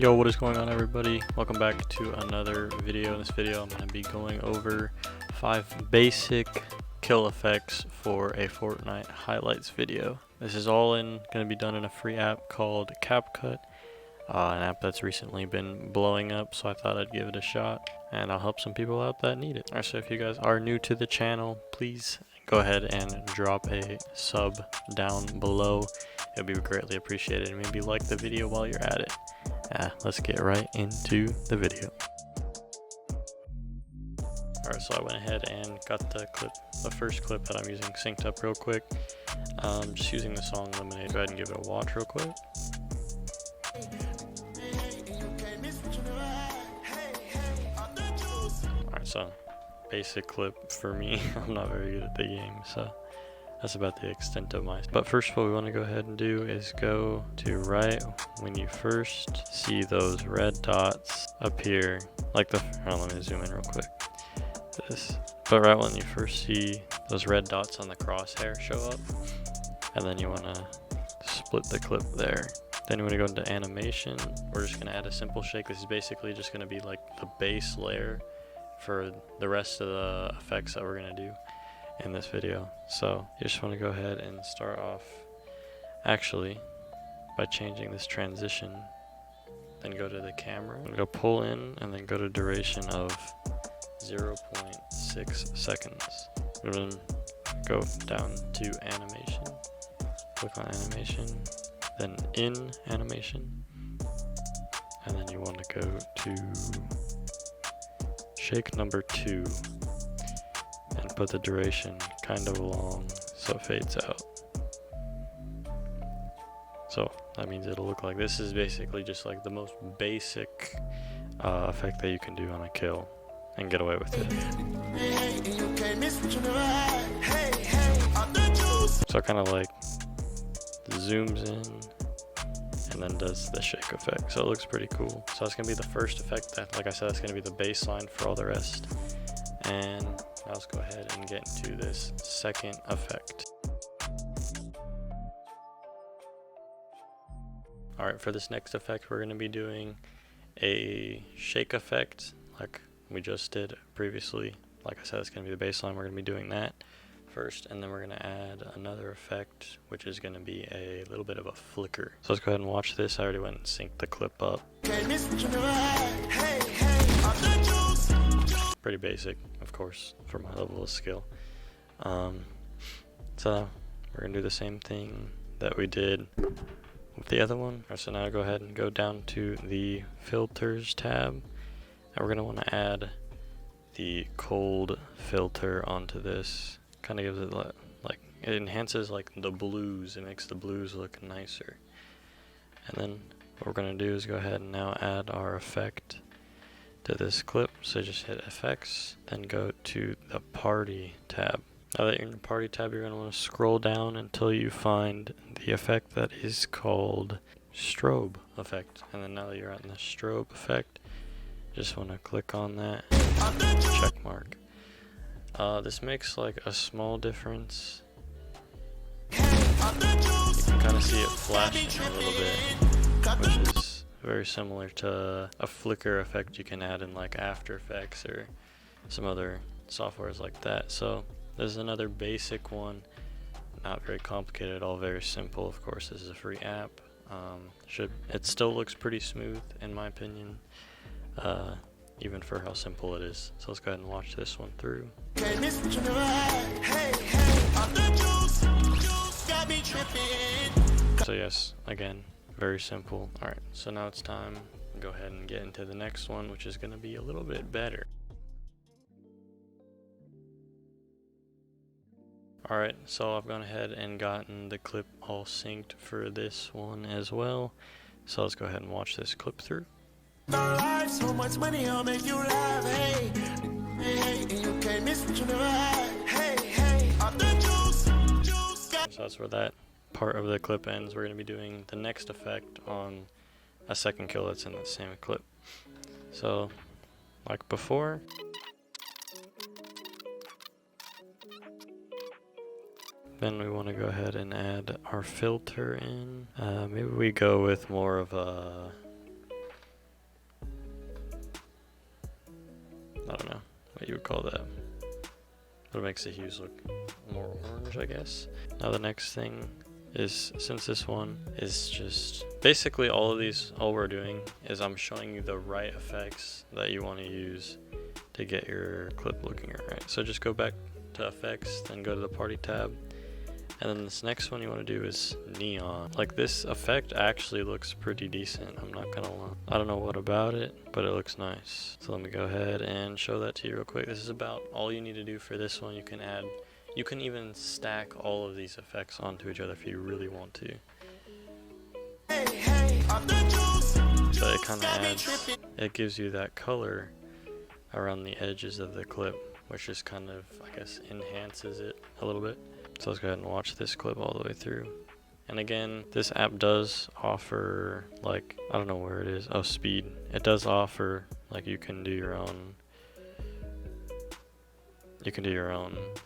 Yo, what is going on, everybody? Welcome back to another video. In this video I'm going to be going over 5 basic kill effects for a Fortnite highlights video. This is all going to be done in a free app called CapCut, an app that's recently been blowing up, so I thought I'd give it a shot and I'll help some people out that need it. Alright, so if you guys are new to the channel, please go ahead and drop a sub down below. It would be greatly appreciated, and maybe like the video while you're at it. Let's get right into the video. Alright, so I went ahead and got the first clip that I'm using synced up real quick. Just using the song Lemonade. Go ahead and give it a watch real quick. Alright, so basic clip for me. I'm not very good at the game, so that's about the extent of my. But first, what we want to go ahead and do is go to right when you first see those red dots appear, like let me zoom in real quick. But right when you first see those red dots on the crosshair show up, and then you want to split the clip there. Then you want to go into animation. We're just going to add a simple shake. This is basically just going to be like the base layer for the rest of the effects that we're going to do in this video. So you just want to go ahead and start off actually by changing this transition, then go to the camera, go pull in, and then go to duration of 0.6 seconds. And then go down to animation, click on animation, then in animation, and then you want to go to shake number 2 and put the duration kind of long so it fades out. So that means it'll look like this. Is basically just like the most basic effect that you can do on a kill and get away with it. So it kind of like zooms in and then does the shake effect. So it looks pretty cool. So that's gonna be the first effect that, like I said, that's gonna be the baseline for all the rest. And now let's go ahead and get into this second effect. Alright, for this next effect we're going to be doing a shake effect like we just did previously. Like I said, it's going to be the baseline. We're going to be doing that first, and then we're going to add another effect, which is going to be a little bit of a flicker. So let's go ahead and watch this. I already went and synced the clip up. Pretty basic, of course, for my level of skill. So we're going to do the same thing that we did with the other one. So now go ahead and go down to the filters tab, and we're going to want to add the cold filter onto this. Kind of gives it like, it enhances like the blues. It makes the blues look nicer. And then what we're going to do is go ahead and now add our effect to this clip. So just hit effects, then go to the party tab. Now that you're in the party tab, you're going to want to scroll down until you find the effect that is called strobe effect. And then now that you're on the strobe effect, just want to click on that check mark. This makes like a small difference. You can kind of see it flashing a little bit, which is very similar to a flicker effect you can add in like After Effects or some other softwares like that. So there's another basic one, not very complicated at all, very simple. Of course, this is a free app. It still looks pretty smooth in my opinion, even for how simple it is. So let's go ahead and watch this one through. So yes, again, very simple. Alright, so now it's time to go ahead and get into the next one, which is going to be a little bit better. Alright, so I've gone ahead and gotten the clip all synced for this one as well. So let's go ahead and watch this clip through. So much money, I'll make you laugh. Hey, hey, and you can't miss what you never had. Hey, hey, off the juice. So that's where that part of the clip ends. We're going to be doing the next effect on a second kill that's in the same clip. So, like before, then we want to go ahead and add our filter in. Maybe we go with more of a I don't know what you would call that, but it makes the hues look more orange, I guess. Now the next thing is, since this one is just basically all we're doing is I'm showing you the right effects that you want to use to get your clip looking right. So just go back to effects, then go to the party tab, and then this next one you want to do is neon. Like, this effect actually looks pretty decent, I'm not gonna lie. I don't know what about it, but it looks nice. So let me go ahead and show that to you real quick. This is about all you need to do for this one. You can even stack all of these effects onto each other if you really want to. So it kind of adds, it gives you that color around the edges of the clip, which just kind of, I guess, enhances it a little bit. So let's go ahead and watch this clip all the way through. And again, this app does offer, like, I don't know where it is. Oh, speed. It does offer, like, you can do your own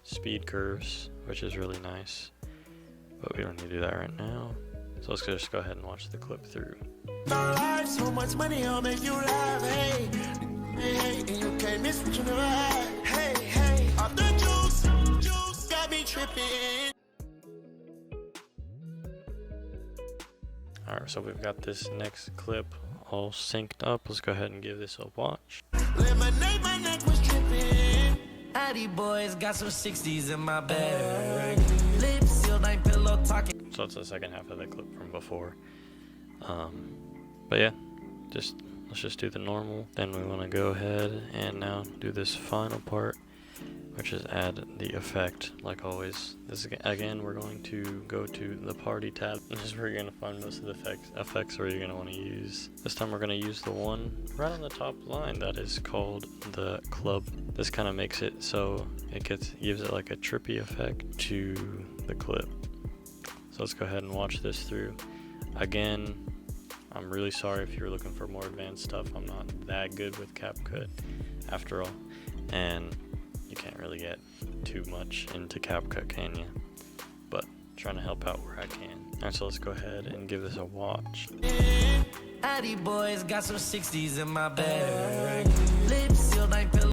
speed curves, which is really nice. But we don't need to do that right now. So let's just go ahead and watch the clip through. So much money, I'll make you laugh. Hey, hey, and you can't miss what you never had. Hey, hey, off the juice got me tripping. Alright, so we've got this next clip all synced up. Let's go ahead and give this a watch. Lemonade, my neck was tripping. Addy boys got some 60s in my bag. Lips sealed, ain't pillow talking. So it's the second half of the clip from before. But yeah, let's just do the normal. Then we want to go ahead and now do this final part, which is add the effect. Like always, this again, we're going to go to the party tab. This is where you're going to find most of the effects where you're going to want to use. This time we're going to use the one right on the top line that is called the club. This kind of makes it so it gives it like a trippy effect to the clip. So let's go ahead and watch this through. Again, I'm really sorry if you're looking for more advanced stuff. I'm not that good with CapCut after all, and you can't really get too much into CapCut, can you? But I'm trying to help out where I can. Alright, so let's go ahead and give this a watch. Addy boys got some 60s in my bag.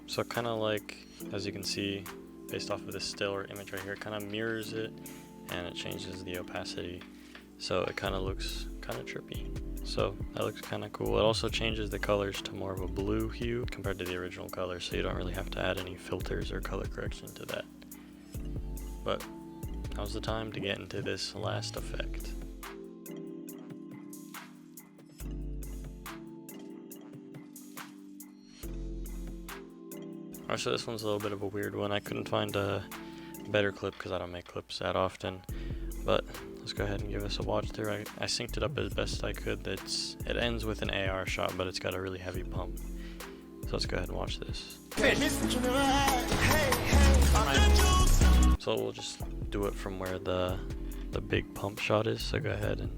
So kind of like, as you can see, based off of this still or image right here, it kind of mirrors it and it changes the opacity. So it kind of looks kind of trippy. So that looks kind of cool. It also changes the colors to more of a blue hue compared to the original color, so you don't really have to add any filters or color correction to that. But now's the time to get into this last effect. Alright, so this one's a little bit of a weird one. I couldn't find a better clip because I don't make clips that often, but let's go ahead and give this a watch through. I synced it up as best I could. It ends with an AR shot, but it's got a really heavy pump. So let's go ahead and watch this. So we'll just do it from where the big pump shot is. So go ahead and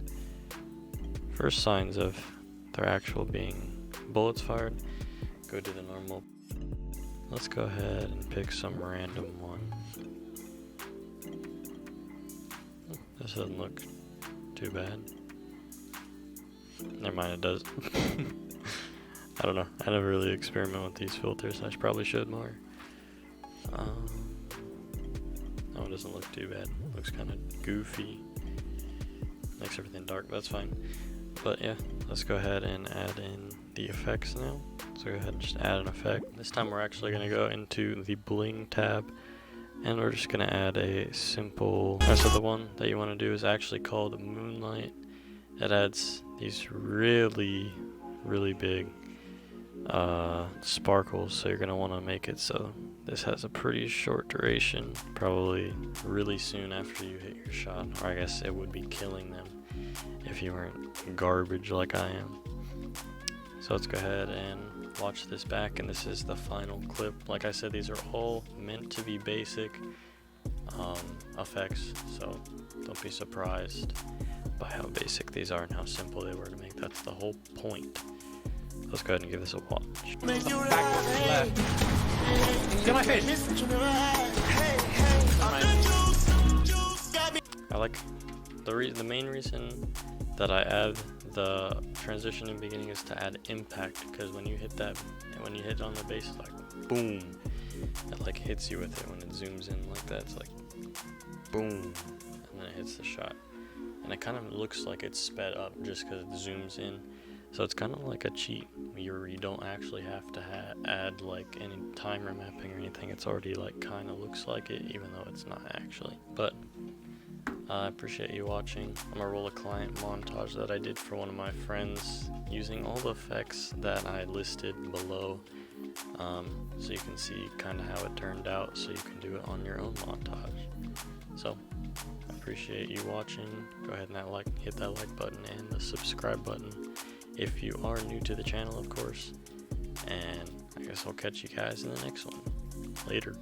first signs of there actual being bullets fired, go to the normal. Let's go ahead and pick some random one. This doesn't look too bad. Never mind, it does. I don't know. I never really experiment with these filters. I probably should more. No, it doesn't look too bad. Looks kind of goofy. Makes everything dark, but that's fine. But yeah, let's go ahead and add in the effects now. So go ahead and just add an effect. This time we're actually going to go into the bling tab. And we're just going to add a simple, so the one that you want to do is actually called Moonlight. It adds these really, really big sparkles, so you're going to want to make it so this has a pretty short duration, probably really soon after you hit your shot, or I guess it would be killing them if you weren't garbage like I am. So let's go ahead and watch this back, and this is the final clip. Like I said, these are all meant to be basic effects, so don't be surprised by how basic these are and how simple they were to make. That's the whole point. Let's go ahead and give this a watch. Get my face! I like the main reason that I add the transition in the beginning is to add impact, because when you hit on the bass, like boom. It like hits you with it when it zooms in like that. It's like boom, and then it hits the shot. And it kind of looks like it's sped up just because it zooms in. So it's kind of like a cheat. You don't actually have to add like any timer mapping or anything. It's already like kind of looks like it, even though it's not actually. But I appreciate you watching. I'm gonna roll a client montage that I did for one of my friends using all the effects that I listed below, so you can see kind of how it turned out, so you can do it on your own montage. So I appreciate you watching. Go ahead and hit that like button and the subscribe button if you are new to the channel, of course. And I guess I'll catch you guys in the next one. Later.